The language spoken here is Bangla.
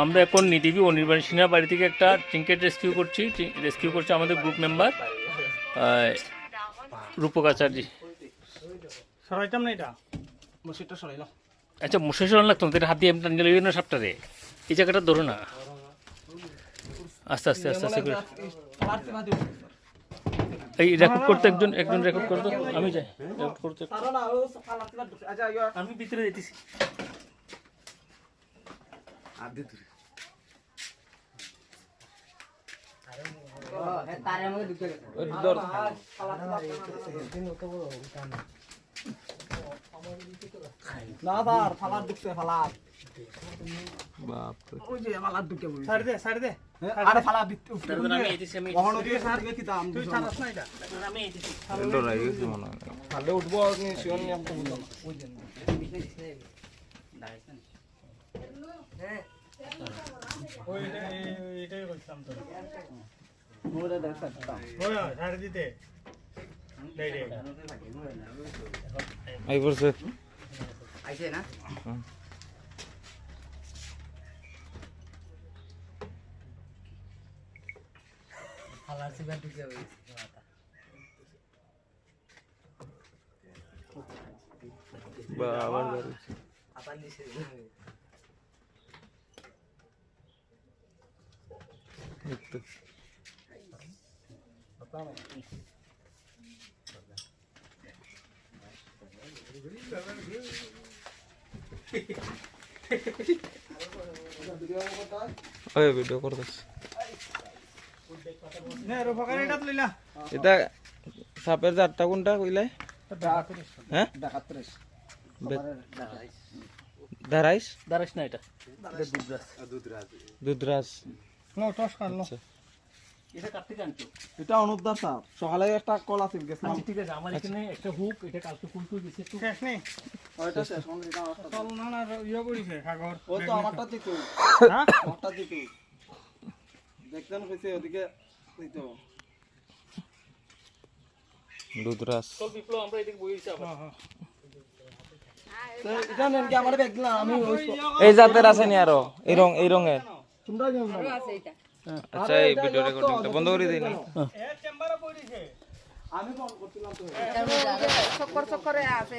আমরা এখন নিটিভি অনির্বাণ সিনহার বাড়ি থেকে একটা ট্রিঙ্কেট রেস্কিউ করছে আমাদের গ্রুপ মেম্বার রূপক আচার্য। সরাইতাম না এটা মসজিদটা সরাইলাম। আচ্ছা মশাই সরান লাগতো এটা হাত দিয়ে টান গেলে না সাপটারে এই জায়গাটা ধরো না আস্তে আস্তে আস্তে আস্তে করে এই রেকর্ড করতে একজন রেকর্ড করতো আমি যাই রেকর্ড করতে আমি ভিতরে যেতেছি না তার ফালার ঢুকছে ফালার বাপরে ওই যে ফালার ঢুকে বলি ছাড় দে আরে ফালা দিতে আমি এতেছি আমি কখনো দিয়ে ছাড় গে কি দাম তুই ছাড়াস না এটা আমি এতেছি এন্ডো রাই গেছে মনে হয় ফালে উঠবো আমি শিওর নিয়ে আমকে বললাম ওই জন্য হ্যাঁ ওই এটাই কইতাম তো মোরে দেখা ওই ছাড় দিতে নাই রে আই পড়ছে আইছে না হালার সিবা ঢুকে গেছে মাথা বা আবার ধরে আপন দিছে একটু পতা না ওই ভিডিও করতেছ নে রোফাকার এটা তুইলা এটা সাপের জাতটা কোনটা কইলাই হ্যাঁ ডাকাতরেশ দারাইস দাঁড়াস না এটা দুধরাজ নো টস কাটলো এটা কাটতে জানতো এটা অনুদ্ধার স্যার সকালে একটা কল আছে গেছিলাম আচ্ছা ঠিক আছে আমার এখানে একটা হুক এটা কালকে ফুল দিছে একটু শেষ নেই ওইটা শেষ মানে এটা চল না না ইয়া করিছে সাগর ও তো আমারটা দিতে হ্যাঁ আমারটা দিতে দেখতেন কইছে ওদিকে দিতে দুধরাজ চল বিপ্লব আমরা এদিকে বইছি আবার তো এটা নেন কি আমার ব্যাগ দিলাম আমি এই জাতের আছে নি আরো এই রঙের তোমরা জানো না আছে এটা আচ্ছা এই ভিডিও রেকর্ডিংটা বন্ধ করে দিই না এ চেম্বারে পড়িছে আমি ফোন করছিলাম তো চক্কর চক্করে আছে